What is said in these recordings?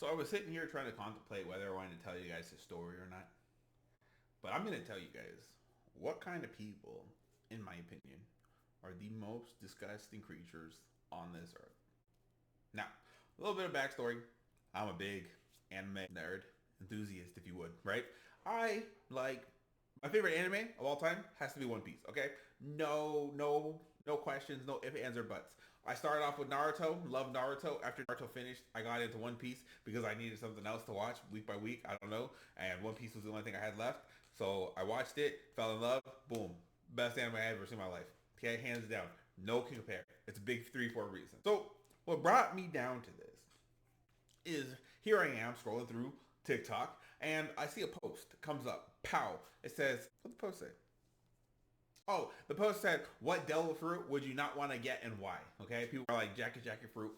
So I was sitting here trying to contemplate whether I wanted to tell you guys this story or not. But I'm going to tell you guys what kind of people, in my opinion, are the most disgusting creatures on this earth. Now, a little bit of backstory. I'm a big anime nerd, enthusiast, if you would, right? I like my favorite anime of all time has to be One Piece. Okay, no questions, no ifs, ands, or buts. I started off with Naruto, loved Naruto. After Naruto finished, I got into One Piece because I needed something else to watch week by week. I don't know, and One Piece was the only thing I had left. So I watched it, fell in love. Boom, best anime I ever seen in my life. Okay, hands down, no compare. It's a big three for a reason. So what brought me down to this is here I am scrolling through TikTok and I see a post comes up. Pow. It says, what the post say? Oh, the post said, what devil fruit would you not want to get and why? Okay, people are like jacket fruit,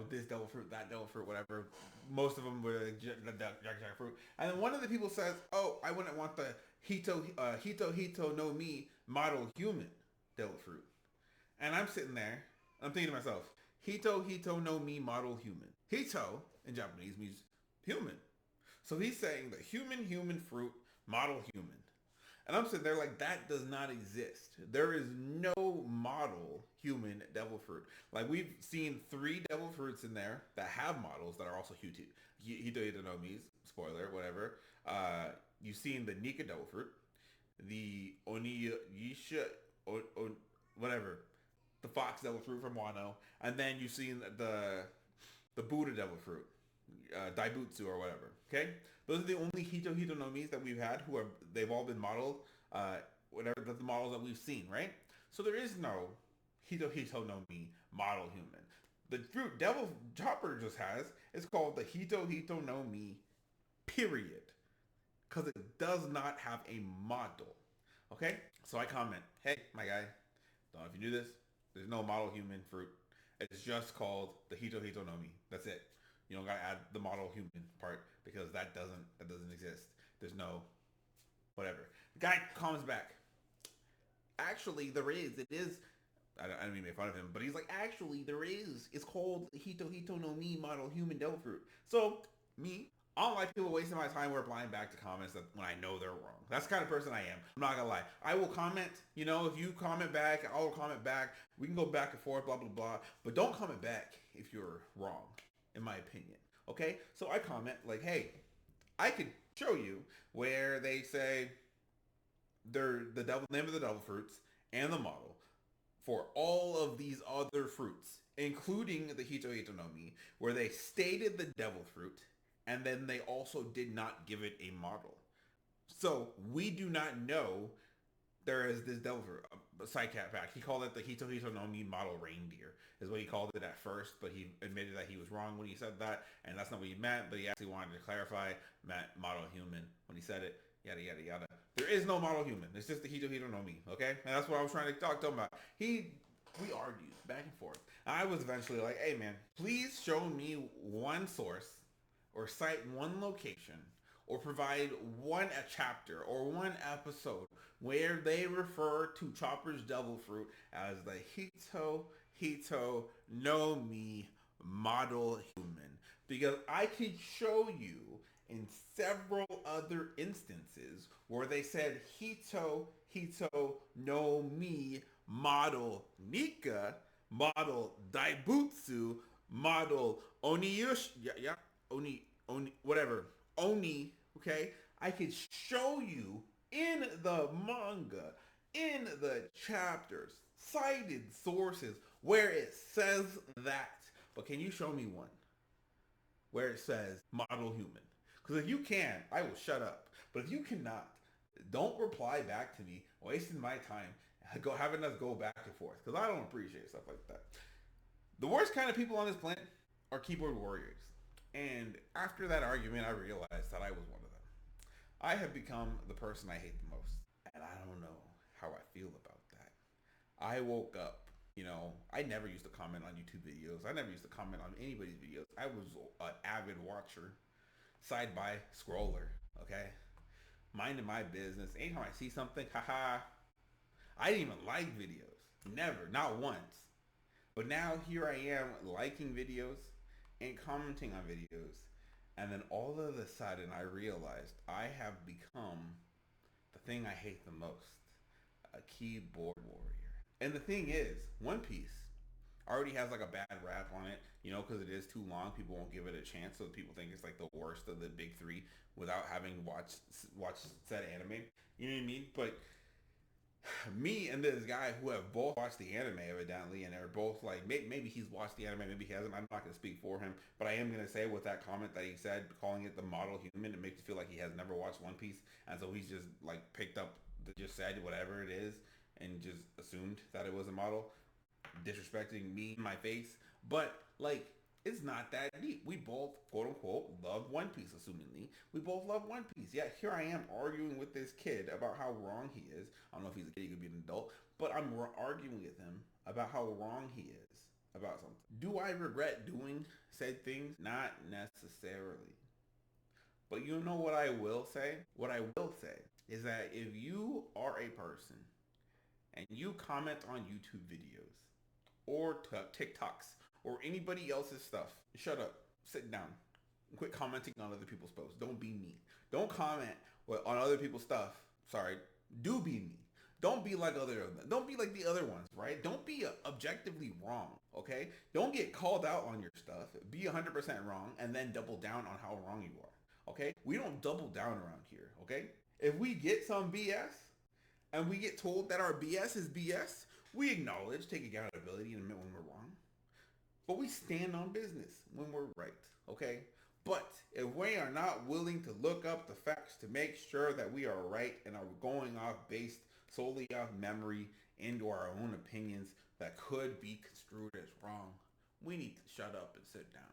this devil fruit, that devil fruit, whatever. Most of them were like, jacket fruit. And then one of the people says, oh, I wouldn't want the Hito no Mi model human devil fruit. And I'm sitting there, I'm thinking to myself, Hito no Mi model human. Hito in Japanese means human. So he's saying the human fruit model human. And I'm sitting there like that does not exist. There is no model human devil fruit. Like we've seen three devil fruits in there that have models that are also Hito no Mi's, spoiler, whatever. You've seen the Nika devil fruit, the Oniyisha, whatever, the fox devil fruit from Wano, and then you've seen the Buddha devil fruit, Daibutsu or whatever. Okay, those are the only Hito no Mi's that we've had they've all been modeled, whatever the models that we've seen, right? So there is no Hito no Mi model human. The fruit Devil Chopper just has is called the Hito no Mi, period, because it does not have a model. Okay, so I comment, hey, my guy, don't know if you knew this. There's no model human fruit. It's just called the Hito no Mi. That's it. You don't gotta add the model human part because that doesn't exist. There's no whatever. The guy comes back. Actually, there is. It is. I don't mean to make fun of him, but he's like, actually, there is. It's called Hito no Mi model human devil fruit. So me, I don't like people wasting my time replying back to comments that when I know they're wrong. That's the kind of person I am. I'm not gonna lie. I will comment. If you comment back, I'll comment back. We can go back and forth, blah blah blah. But don't comment back if you're wrong, in my opinion. Okay? So I comment like, hey, I could show you where they say they're the devil name of the devil fruits and the model for all of these other fruits, including the Hito no Mi, where they stated the devil fruit and then they also did not give it a model. So we do not know there is this devil fruit. Psycat pack. He called it the Hito no Mi model reindeer, is what he called it at first, but he admitted that he was wrong when he said that, and that's not what he meant, but he actually wanted to clarify, meant model human when he said it, yada yada yada. There is no model human. It's just the Hito no Mi, okay? And that's what I was trying to talk to him about. We argued back and forth. I was eventually like, hey man, please show me one source or cite one location or provide one a chapter or one episode where they refer to Chopper's devil fruit as the Hito no Mi model human, because I could show you in several other instances where they said Hito no Mi model Nika, model Daibutsu, model Oniyush, yeah, Oni, whatever, Oni, okay? I could show you in the manga, in the chapters, cited sources where it says that. But can you show me one where it says model human? Because if you can, I will shut up. But if you cannot, don't reply back to me, wasting my time, having us go back and forth. Because I don't appreciate stuff like that. The worst kind of people on this planet are keyboard warriors. And after that argument, I realized that I was one of them. I have become the person I hate the most. And I don't know how I feel about that. I woke up, I never used to comment on YouTube videos. I never used to comment on anybody's videos. I was an avid watcher, side by scroller, okay? Minding my business. Anytime I see something, haha, I didn't even like videos. Never, not once. But now here I am liking videos, and commenting on videos. And then all of a sudden, I realized I have become the thing I hate the most, a keyboard warrior. And the thing is, One Piece already has like a bad rap on it, because it is too long. People won't give it a chance, so people think it's like the worst of the big three without having watched said anime. You know what I mean? But me and this guy who have both watched the anime evidently, and are both like, maybe he's watched the anime, maybe he hasn't. I'm not going to speak for him, but I am going to say with that comment that he said, calling it the model human, it makes you feel like he has never watched One Piece, and so he's just like picked up, just said whatever it is, and just assumed that it was a model, disrespecting me in my face. But like, it's not that deep. We both, quote unquote, love One Piece, assumingly. We both love One Piece. Yet here I am arguing with this kid about how wrong he is. I don't know if he's a kid, he could be an adult, but I'm arguing with him about how wrong he is about something. Do I regret doing said things? Not necessarily. But you know what I will say? What I will say is that if you are a person and you comment on YouTube videos or TikToks or anybody else's stuff, shut up, sit down, quit commenting on other people's posts. Don't be me. Don't comment on other people's stuff. Sorry, do be me. Don't be like Don't be like the other ones, right? Don't be objectively wrong, okay? Don't get called out on your stuff. Be 100% wrong and then double down on how wrong you are, okay? We don't double down around here, okay? If we get some BS and we get told that our BS is BS, we acknowledge, take accountability, and admit when we're wrong. But we stand on business when we're right, okay? But if we are not willing to look up the facts to make sure that we are right and are going off based solely off memory into our own opinions that could be construed as wrong, we need to shut up and sit down.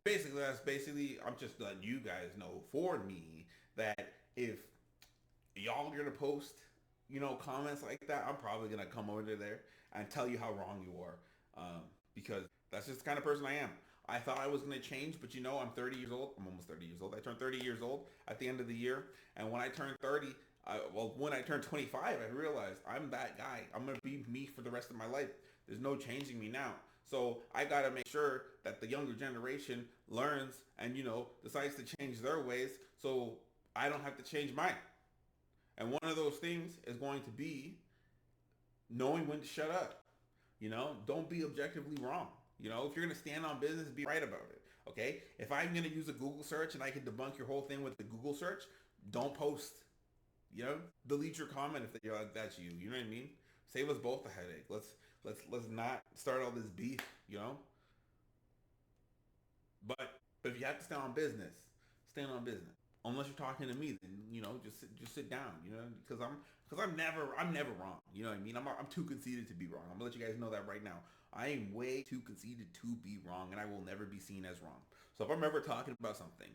Basically, I'm just letting you guys know for me that if y'all are gonna post, comments like that, I'm probably gonna come over there and tell you how wrong you are, because that's just the kind of person I am. I thought I was gonna change, but I'm 30 years old. I'm almost 30 years old. I turned 30 years old at the end of the year, and when I turned 30, when I turned 25, I realized I'm that guy. I'm gonna be me for the rest of my life. There's no changing me now. So I gotta make sure that the younger generation learns and decides to change their ways, so I don't have to change mine. And one of those things is going to be knowing when to shut up. Don't be objectively wrong. If you're going to stand on business, be right about it. Okay? If I'm going to use a Google search and I can debunk your whole thing with the Google search, don't post. Delete your comment if you're like, that's you. You know what I mean? Save us both a headache. Let's not start all this beef, But if you have to stand on business, stand on business. Unless you're talking to me, then just sit down, because I'm never wrong. You know what I mean? I'm too conceited to be wrong. I'm gonna let you guys know that right now. I am way too conceited to be wrong, and I will never be seen as wrong. So if I'm ever talking about something,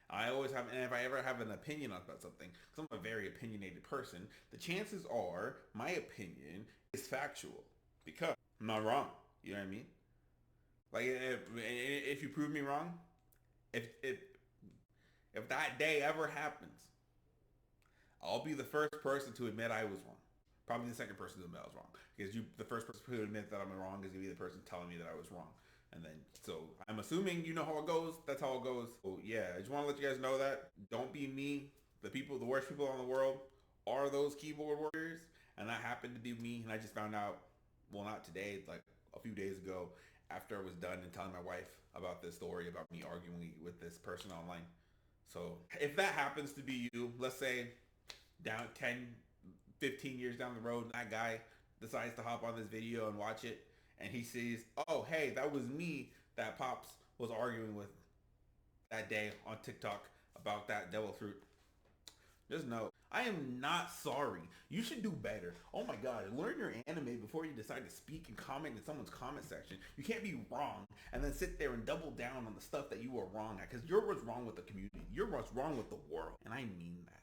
and if I ever have an opinion about something, because I'm a very opinionated person, the chances are my opinion is factual because I'm not wrong. You know what I mean? Like if you prove me wrong, if that day ever happens, I'll be the first person to admit I was wrong. Probably the second person to admit I was wrong. Because the first person to admit that I'm wrong is going to be the person telling me that I was wrong. And then, so I'm assuming you know how it goes. That's how it goes. So yeah, I just want to let you guys know that. Don't be me. The worst people in the world are those keyboard warriors. And that happened to be me. And I just found out, well, not today, like a few days ago, after I was done and telling my wife about this story about me arguing with this person online. So if that happens to be you, let's say down 10, 15 years down the road, that guy decides to hop on this video and watch it, and he sees, oh, hey, that was me that Pops was arguing with that day on TikTok about that devil fruit. Just know, I am not sorry. You should do better. Oh my God, learn your anime before you decide to speak and comment in someone's comment section. You can't be wrong and then sit there and double down on the stuff that you were wrong at, because you're what's wrong with the community. You're what's wrong with the world. And I mean that.